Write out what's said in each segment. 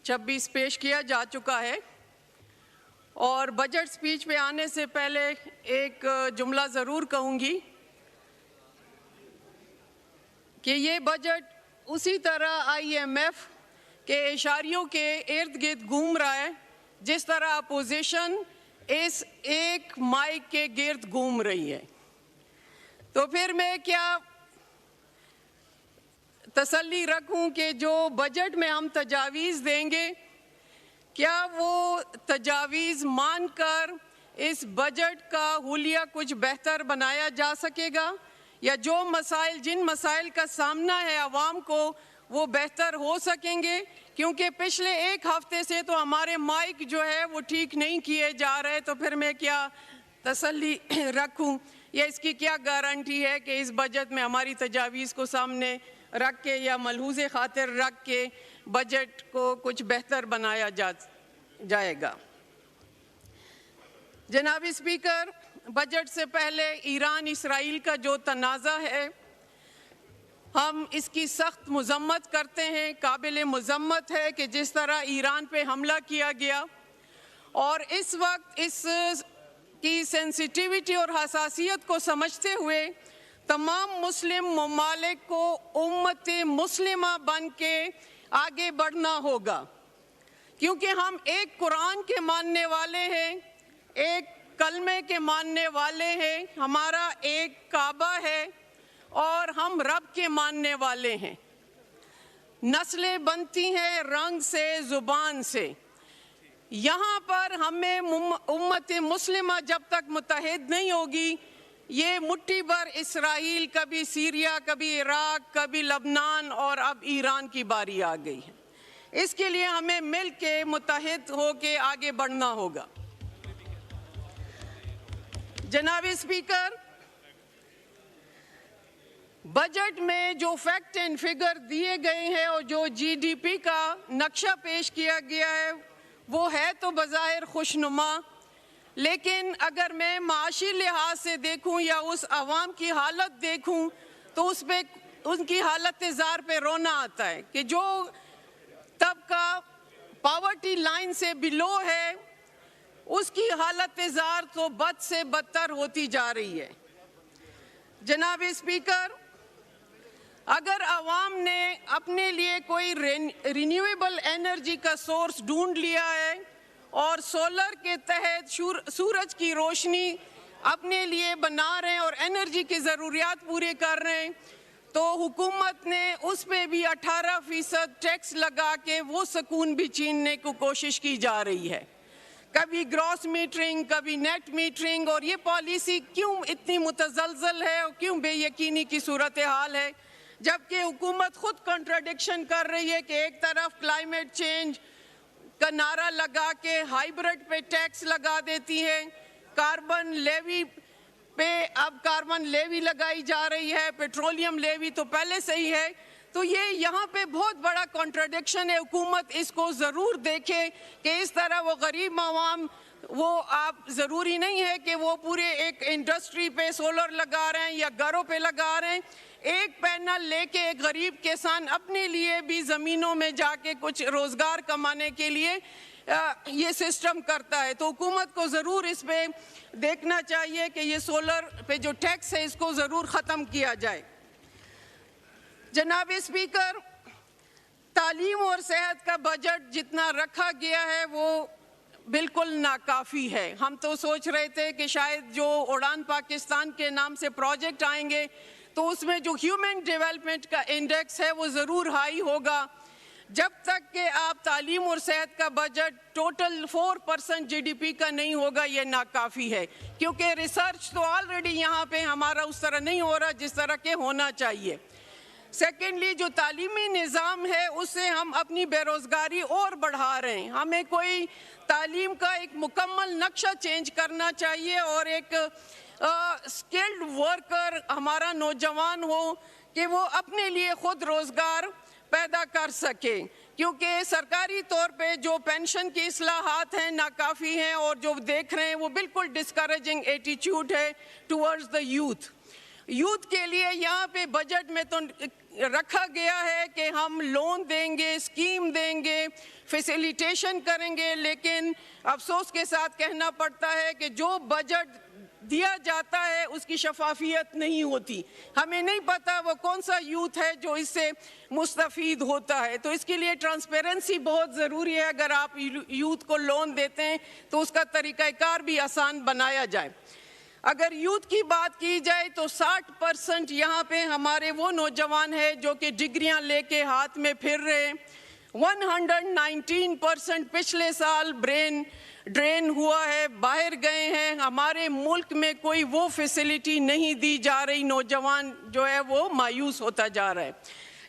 26 پیش کیا جا چکا ہے اور بجٹ سپیچ پہ آنے سے پہلے ایک جملہ ضرور کہوں گی کہ یہ بجٹ اسی طرح IMF کے اشاریوں کے ارد گرد گھوم رہا ہے جس طرح اپوزیشن اس ایک مائک کے گرد گھوم رہی ہے۔ تو پھر میں کیا تسلی رکھوں کہ جو بجٹ میں ہم تجاویز دیں گے کیا وہ تجاویز مان کر اس بجٹ کا حلیہ کچھ بہتر بنایا جا سکے گا، یا جو جن مسائل کا سامنا ہے عوام کو وہ بہتر ہو سکیں گے؟ کیونکہ پچھلے ایک ہفتے سے تو ہمارے مائک جو ہے وہ ٹھیک نہیں کیے جا رہے، تو پھر میں کیا تسلی رکھوں یا اس کی کیا گارنٹی ہے کہ اس بجٹ میں ہماری تجاویز کو سامنے رکھ کے یا ملحوظ خاطر رکھ کے بجٹ کو کچھ بہتر بنایا جائے گا۔ جناب اسپیکر، بجٹ سے پہلے ایران اسرائیل کا جو تنازع ہے ہم اس کی سخت مذمت کرتے ہیں۔ قابل مذمت ہے کہ جس طرح ایران پہ حملہ کیا گیا، اور اس وقت اس کی سینسیٹیوٹی اور حساسیت کو سمجھتے ہوئے تمام مسلم ممالک کو امت مسلمہ بن کے آگے بڑھنا ہوگا، کیونکہ ہم ایک قرآن کے ماننے والے ہیں، ایک کلمے کے ماننے والے ہیں، ہمارا ایک کعبہ ہے اور ہم رب کے ماننے والے ہیں۔ نسلیں بنتی ہیں رنگ سے، زبان سے۔ یہاں پر ہمیں امت مسلمہ جب تک متحد نہیں ہوگی، یہ مٹھی بھر اسرائیل، کبھی سیریا، کبھی عراق، کبھی لبنان، اور اب ایران کی باری آ گئی ہے۔ اس کے لیے ہمیں مل کے متحد ہو کے آگے بڑھنا ہوگا۔ جناب اسپیکر، بجٹ میں جو فیکٹ اینڈ فگر دیے گئے ہیں اور جو GDP کا نقشہ پیش کیا گیا ہے وہ ہے تو بظاہر خوشنما، لیکن اگر میں معاشی لحاظ سے دیکھوں یا اس عوام کی حالت دیکھوں تو اس پہ ان کی حالت زار پہ رونا آتا ہے کہ جو طبقہ پاورٹی لائن سے بلو ہے اس کی حالت زار تو بد سے بدتر ہوتی جا رہی ہے۔ جناب اسپیکر، اگر عوام نے اپنے لیے کوئی رینیویبل انرجی کا سورس ڈھونڈ لیا ہے اور سولر کے تحت سورج کی روشنی اپنے لیے بنا رہے ہیں اور انرجی کی ضروریات پورے کر رہے ہیں، تو حکومت نے اس پہ بھی 18% ٹیکس لگا کے وہ سکون بھی چھیننے کو کوشش کی جا رہی ہے۔ کبھی گراس میٹرنگ، کبھی نیٹ میٹرنگ، اور یہ پالیسی کیوں اتنی متزلزل ہے اور کیوں بے یقینی کی صورتحال ہے، جبکہ حکومت خود کنٹراڈکشن کر رہی ہے کہ ایک طرف کلائمیٹ چینج کا نعرہ لگا کے ہائیبرڈ پہ ٹیکس لگا دیتی ہے، کاربن لیوی پہ اب کاربن لیوی لگائی جا رہی ہے، پیٹرولیم لیوی تو پہلے سے ہی ہے، تو یہ یہاں پہ بہت بڑا کنٹراڈکشن ہے۔ حکومت اس کو ضرور دیکھے کہ اس طرح وہ غریب عوام، وہ آپ ضروری نہیں ہے کہ وہ پورے ایک انڈسٹری پہ سولر لگا رہے ہیں یا گھروں پہ لگا رہے ہیں، ایک پینل لے کے ایک غریب کسان اپنے لیے بھی زمینوں میں جا کے کچھ روزگار کمانے کے لیے یہ سسٹم کرتا ہے۔ تو حکومت کو ضرور اس پہ دیکھنا چاہیے کہ یہ سولر پہ جو ٹیکس ہے اس کو ضرور ختم کیا جائے۔ جناب اسپیکر، تعلیم اور صحت کا بجٹ جتنا رکھا گیا ہے وہ بالکل ناکافی ہے۔ ہم تو سوچ رہے تھے کہ شاید جو اڑان پاکستان کے نام سے پروجیکٹ آئیں گے تو اس میں جو ہیومن ڈیولپمنٹ کا انڈیکس ہے وہ ضرور ہائی ہوگا۔ جب تک کہ آپ تعلیم اور صحت کا بجٹ ٹوٹل 4% GDP کا نہیں ہوگا یہ ناکافی ہے، کیونکہ ریسرچ تو آلریڈی یہاں پہ ہمارا اس طرح نہیں ہو رہا جس طرح کہ ہونا چاہیے۔ سیکنڈلی، جو تعلیمی نظام ہے اس سے ہم اپنی بے روزگاری اور بڑھا رہے ہیں۔ ہمیں کوئی تعلیم کا ایک مکمل نقشہ چینج کرنا چاہیے اور ایک اسکلڈ ورکر ہمارا نوجوان ہو کہ وہ اپنے لیے خود روزگار پیدا کر سکے، کیونکہ سرکاری طور پہ جو پینشن کی اصلاحات ہیں ناکافی ہیں اور جو دیکھ رہے ہیں وہ بالکل ڈسکریجنگ ایٹیچیوڈ ہے ٹورڈز دا یوتھ۔ یوتھ کے لیے یہاں پہ بجٹ میں تو رکھا گیا ہے کہ ہم لون دیں گے، اسکیم دیں گے، فیسیلیٹیشن کریں گے، لیکن افسوس کے ساتھ کہنا پڑتا ہے کہ جو بجٹ دیا جاتا ہے اس کی شفافیت نہیں ہوتی. ہمیں نہیں پتا وہ کون سا یوتھ ہے جو اس سے مستفید ہوتا ہے. تو اس کے لیے ٹرانسپیرنسی بہت ضروری ہے. اگر آپ یوتھ کو لون دیتے ہیں تو اس کا طریقہ کار بھی آسان بنایا جائے. اگر یوتھ کی بات کی جائے تو 60% یہاں پہ ہمارے وہ نوجوان ہیں جو کہ ڈگریاں لے کے ہاتھ میں پھر رہے ہیں. 119% پچھلے سال برین ڈرین ہوا ہے، باہر گئے ہیں. ہمارے ملک میں کوئی وہ فیسلٹی نہیں دی جا رہی. نوجوان جو ہے وہ مایوس ہوتا جا رہا ہے.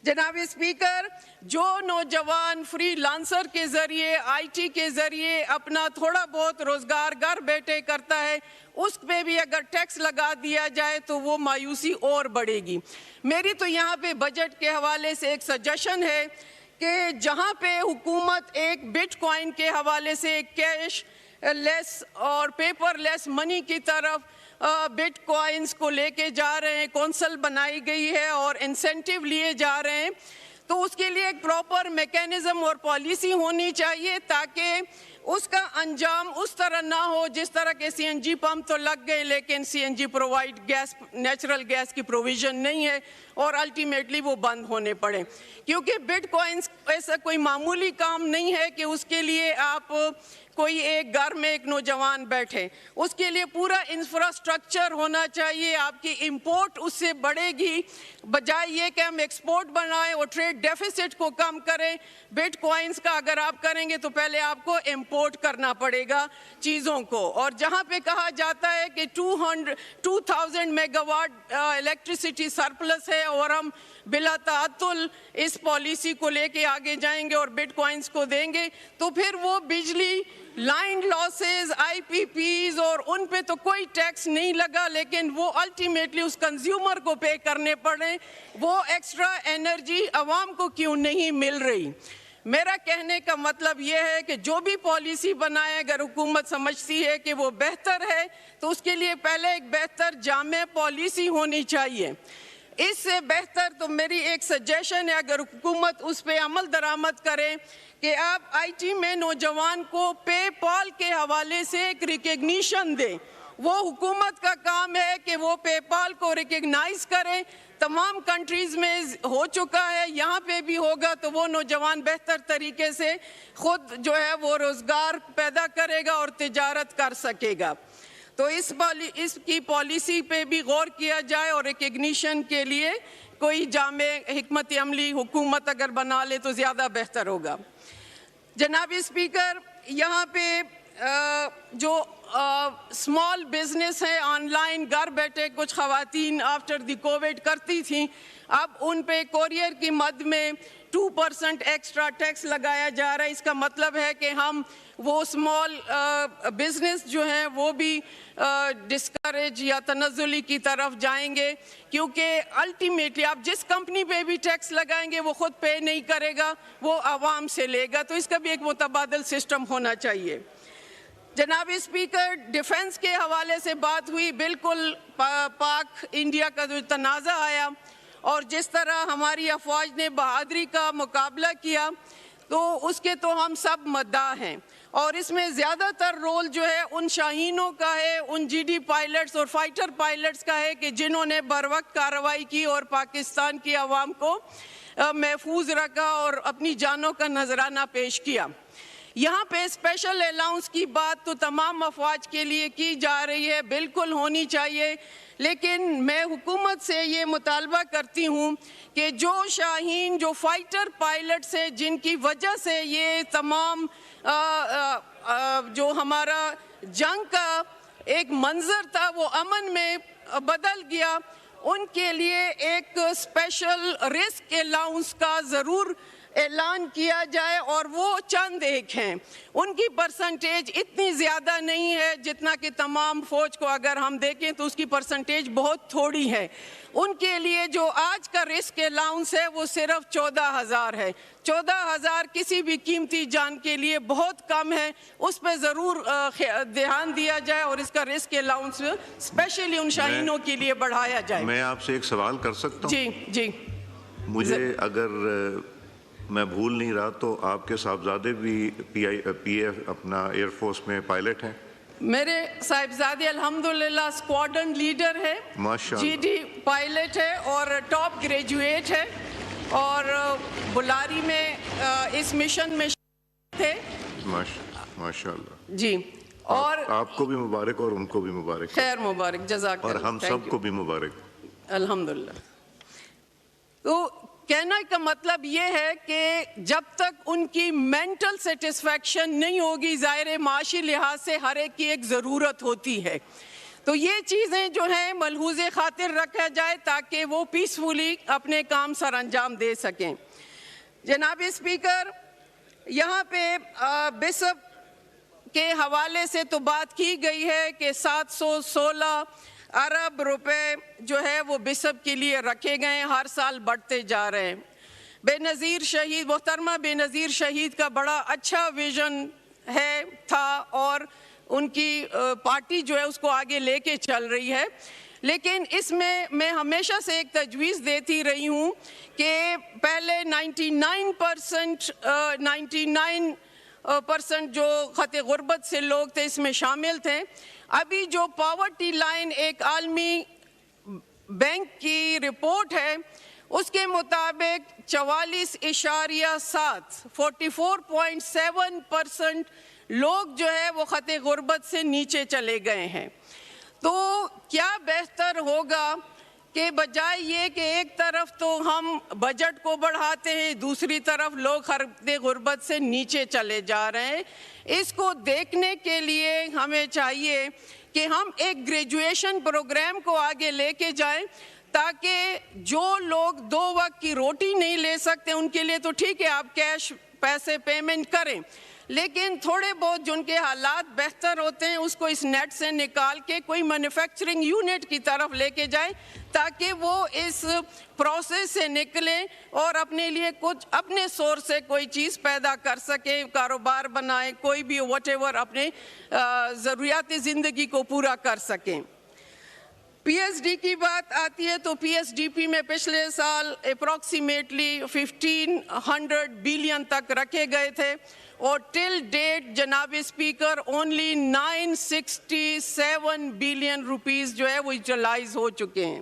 جناب اسپیکر، جو نوجوان فری لانسر کے ذریعے، آئی ٹی کے ذریعے اپنا تھوڑا بہت روزگار گھر بیٹھے کرتا ہے، اس پہ بھی اگر ٹیکس لگا دیا جائے تو وہ مایوسی اور بڑھے گی. میری تو یہاں پہ بجٹ کے حوالے سے ایک سجیشن ہے کہ جہاں پہ حکومت ایک بٹ کوائن کے حوالے سے کیش لیس اور پیپر لیس منی کی طرف بٹ کوائنز کو لے کے جا رہے ہیں، کونسل بنائی گئی ہے اور انسینٹیو لیے جا رہے ہیں، تو اس کے لیے ایک پراپر میکینزم اور پالیسی ہونی چاہیے تاکہ اس کا انجام اس طرح نہ ہو جس طرح کے سی این جی پمپ تو لگ گئے لیکن C N G provide gas, natural gas کی پروویژن نہیں ہے اور الٹیمیٹلی وہ بند ہونے پڑے. کیونکہ بٹ کوائنز ایسا کوئی معمولی کام نہیں ہے کہ اس کے لیے آپ کوئی ایک گھر میں ایک نوجوان بیٹھے. اس کے لیے پورا انفراسٹرکچر ہونا چاہیے. آپ کی امپورٹ اس سے بڑھے گی بجائے یہ کہ ہم ایکسپورٹ بنائیں اور ٹریڈ ڈیفیسٹ کو کم کریں. بٹ کوائنز کا اگر آپ کریں گے تو پہلے آپ کو امپورٹ کرنا پڑے گا چیزوں کو. اور جہاں پہ کہا جاتا ہے کہ 2000 میگا واٹ الیکٹریسٹی سرپلس ہے اور ہم بلا تعطل اس پالیسی کو لے کے آگے جائیں گے اور بٹ کوائنز کو دیں گے تو پھر وہ بجلی لائن لاسز، آئی پی پیز اور ان پہ تو کوئی ٹیکس نہیں لگا لیکن وہ الٹیمیٹلی اس کنزیومر کو پے کرنے پڑے. وہ ایکسٹرا انرجی عوام کو کیوں نہیں مل رہی؟ میرا کہنے کا مطلب یہ ہے کہ جو بھی پالیسی بنائے اگر حکومت سمجھتی ہے کہ وہ بہتر ہے تو اس کے لیے پہلے ایک بہتر جامع پالیسی ہونی چاہیے. اس سے بہتر تو میری ایک سجیشن ہے اگر حکومت اس پہ عمل درآمد کرے کہ آپ آئی ٹی میں نوجوان کو پے پال کے حوالے سے ایک ریکگنیشن دیں. وہ حکومت کا کام ہے کہ وہ پے پال کو ریکگنائز کرے. تمام کنٹریز میں ہو چکا ہے، یہاں پہ بھی ہوگا تو وہ نوجوان بہتر طریقے سے خود جو ہے وہ روزگار پیدا کرے گا اور تجارت کر سکے گا. تو اس کی پالیسی پہ بھی غور کیا جائے اور ریکگنیشن کے لیے کوئی جامع حکمت عملی حکومت اگر بنا لے تو زیادہ بہتر ہوگا. جناب اسپیکر، یہاں پہ جو اسمال بزنس ہے آن لائن گھر بیٹھے کچھ خواتین آفٹر دی کووڈ کرتی تھیں، اب ان پہ کوریئر کی مد میں 2% ایکسٹرا ٹیکس لگایا جا رہا ہے. اس کا مطلب ہے کہ ہم وہ اسمال بزنس جو ہیں وہ بھی ڈسکریج یا تنزلی کی طرف جائیں گے کیونکہ الٹیمیٹلی آپ جس کمپنی پہ بھی ٹیکس لگائیں گے وہ خود پے نہیں کرے گا، وہ عوام سے لے گا. تو اس کا بھی ایک متبادل سسٹم ہونا چاہیے. جناب اسپیکر، ڈیفنس کے حوالے سے بات ہوئی. بالکل پاک انڈیا کا جو تنازع آیا اور جس طرح ہماری افواج نے بہادری کا مقابلہ کیا تو اس کے تو ہم سب مداح ہیں اور اس میں زیادہ تر رول جو ہے ان شاہینوں کا ہے، ان جی ڈی پائلٹس اور فائٹر پائلٹس کا ہے کہ جنہوں نے بروقت کارروائی کی اور پاکستان کی عوام کو محفوظ رکھا اور اپنی جانوں کا نذرانہ پیش کیا. یہاں پہ اسپیشل الاؤنس کی بات تو تمام افواج کے لیے کی جا رہی ہے، بالکل ہونی چاہیے، لیکن میں حکومت سے یہ مطالبہ کرتی ہوں کہ جو شاہین، جو فائٹر پائلٹس ہیں جن کی وجہ سے یہ تمام جو ہمارا جنگ کا ایک منظر تھا وہ امن میں بدل گیا، ان کے لیے ایک اسپیشل رسک الاؤنس کا ضرور اعلان کیا جائے اور وہ چند ایک ہیں. ان کی پرسنٹیج اتنی زیادہ نہیں ہے جتنا کہ تمام فوج کو اگر ہم دیکھیں تو اس کی پرسنٹیج بہت تھوڑی ہے. ان کے لیے جو آج کا رسک الاؤنس ہے وہ صرف 14,000 ہے. 14,000 کسی بھی قیمتی جان کے لیے بہت کم ہے. اس پہ ضرور دھیان دیا جائے اور اس کا رسک الاؤنس اسپیشلی ان شاہینوں کے لیے بڑھایا جائے. میں آپ سے ایک سوال کر سکتا ہوں؟ جی. مجھے اگر میں بھول نہیں رہا تو آپ کے صاحبزادے بھی پی ایف اپنا ایئر فورس میں پائلٹ ہیں؟ میرے صاحبزادے الحمدللہ اسکواڈرن لیڈر ہے, جی ڈی پائلٹ ہے اور ٹاپ گریجویٹ ہے اور بلاری میں اس مشن میں تھے. ماشاء اللہ جی. اور آپ کو بھی مبارک اور ان کو بھی مبارک. خیر مبارک, جزاک اللہ. اور ہم سب کو بھی مبارک الحمدللہ. تو کہنے کا مطلب یہ ہے کہ جب تک ان کی مینٹل سیٹسفیکشن نہیں ہوگی, ظاہر معاشی لحاظ سے ہر ایک کی ایک ضرورت ہوتی ہے, تو یہ چیزیں جو ہیں ملحوظ خاطر رکھا جائے تاکہ وہ پیسفلی اپنے کام سر انجام دے سکیں. جناب اسپیکر, یہاں پہ بشپ کے حوالے سے تو بات کی گئی ہے کہ 716 ارب روپے جو ہے وہ بشپ کے لیے رکھے گئے, ہر سال بڑھتے جا رہے ہیں. بے نظیر شہید, محترمہ بے نظیر شہید کا بڑا اچھا ویژن تھا اور ان کی پارٹی جو ہے اس کو آگے لے کے چل رہی ہے. لیکن اس میں ہمیشہ سے ایک تجویز دیتی رہی ہوں کہ پہلے 99% جو خط غربت سے لوگ تھے اس میں شامل تھے. ابھی جو پاورٹی لائن ایک عالمی بینک کی رپورٹ ہے اس کے مطابق 44.7% لوگ جو ہے وہ خط غربت سے نیچے چلے گئے ہیں. تو کیا بہتر ہوگا کہ بجائے یہ کہ ایک طرف تو ہم بجٹ کو بڑھاتے ہیں, دوسری طرف لوگ خط غربت سے نیچے چلے جا رہے ہیں. اس کو دیکھنے کے لیے ہمیں چاہیے کہ ہم ایک گریجویشن پروگرام کو آگے لے کے جائیں تاکہ جو لوگ 2 وقت کی روٹی نہیں لے سکتے ان کے لیے تو ٹھیک ہے آپ کیش پیسے پیمنٹ کریں, لیکن تھوڑے بہت جن کے حالات بہتر ہوتے ہیں اس کو اس نیٹ سے نکال کے کوئی مینوفیکچرنگ یونٹ کی طرف لے کے جائیں تاکہ وہ اس پروسیس سے نکلیں اور اپنے لیے کچھ اپنے سورس سے کوئی چیز پیدا کر سکیں, کاروبار بنائیں, کوئی بھی واٹ ایور اپنے ضروریات زندگی کو پورا کر سکیں. پی ایس ڈی کی بات آتی ہے تو پی ایس ڈی پی میں پچھلے سال اپروکسیمیٹلی 1500 بلین تک رکھے گئے تھے اور ٹل ڈیٹ جناب اسپیکر اونلی 967 بلین روپیز جو ہے وہ یوٹیلائز ہو چکے ہیں.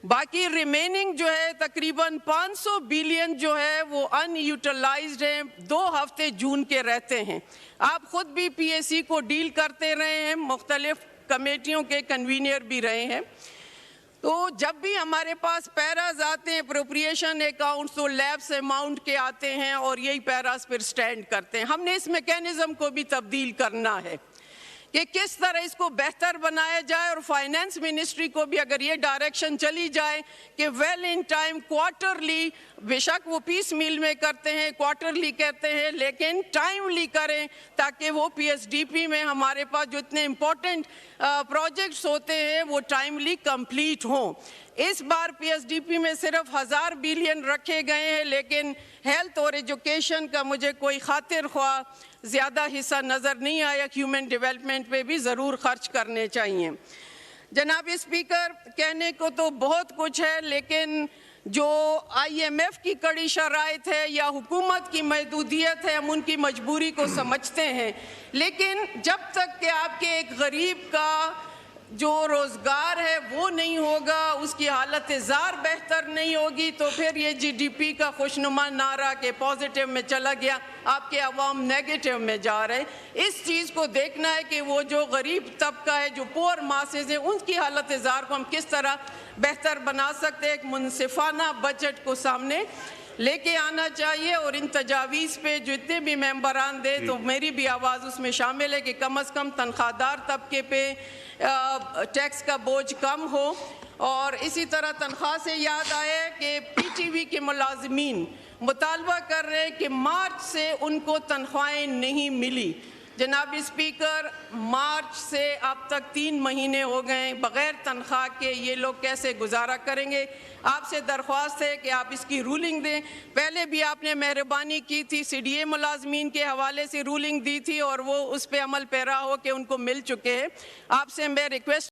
باقی ریمیننگ جو ہے تقریباً 500 بلین جو ہے وہ ان یوٹیلائزڈ ہیں. 2 ہفتے جون کے رہتے ہیں. آپ خود بھی پی ایس سی کو ڈیل کرتے رہے ہیں, مختلف کمیٹیوں کے کنوینئر بھی رہے ہیں. تو جب بھی ہمارے پاس پیراز آتے ہیں اپروپریشن اکاؤنٹس تو لیبس اماؤنٹ کے آتے ہیں اور یہی پیراز پھر سٹینڈ کرتے ہیں. ہم نے اس میکینزم کو بھی تبدیل کرنا ہے کہ کس طرح اس کو بہتر بنایا جائے اور فائنانس منسٹری کو بھی اگر یہ ڈائریکشن چلی جائے کہ ویل ان ٹائم کوارٹرلی, بے شک وہ پیس میل میں کرتے ہیں, کوارٹرلی کہتے ہیں, لیکن ٹائملی کریں تاکہ وہ پی ایس ڈی پی میں ہمارے پاس جو اتنے امپورٹنٹ پروجیکٹس ہوتے ہیں وہ ٹائملی کمپلیٹ ہوں. اس بار پی ایس ڈی پی میں صرف 1000 بلین رکھے گئے ہیں, لیکن ہیلتھ اور ایجوکیشن کا مجھے کوئی خاطر خواہ زیادہ حصہ نظر نہیں آیا. ہیومن ڈیولپمنٹ پہ بھی ضرور خرچ کرنے چاہیے. جناب اسپیکر, کہنے کو تو بہت کچھ ہے, لیکن جو آئی ایم ایف کی کڑی شرائط ہے یا حکومت کی محدودیت ہے ہم ان کی مجبوری کو سمجھتے ہیں, لیکن جب تک کہ آپ کے ایک غریب کا جو روزگار ہے وہ نہیں ہوگا, اس کی حالت زار بہتر نہیں ہوگی, تو پھر یہ جی ڈی پی کا خوشنما نعرہ کہ پازیٹیو میں چلا گیا, آپ کے عوام نیگیٹو میں جا رہے. اس چیز کو دیکھنا ہے کہ وہ جو غریب طبقہ ہے, جو پور ماسز ہیں, ان کی حالت زار کو ہم کس طرح بہتر بنا سکتے ہیں. ایک منصفانہ بجٹ کو سامنے لے کے آنا چاہیے اور ان تجاویز پہ جو اتنے بھی ممبران دے تو میری بھی آواز اس میں شامل ہے کہ کم از کم تنخواہ دار طبقے پہ ٹیکس کا بوجھ کم ہو. اور اسی طرح تنخواہ سے یاد آئے کہ پی ٹی وی کے ملازمین مطالبہ کر رہے ہیں کہ مارچ سے ان کو تنخواہیں نہیں ملی۔ جناب اسپیکر، مارچ سے اب تک 3 مہینے ہو گئے بغیر تنخواہ کے، یہ لوگ کیسے گزارا کریں گے؟ آپ سے درخواست ہے کہ آپ اس کی رولنگ دیں۔ پہلے بھی آپ نے مہربانی کی تھی، سی ڈی اے ملازمین کے حوالے سے رولنگ دی تھی اور وہ اس پہ عمل پیرا ہو کہ ان کو مل چکے ہیں۔ آپ سے میں ریکویسٹ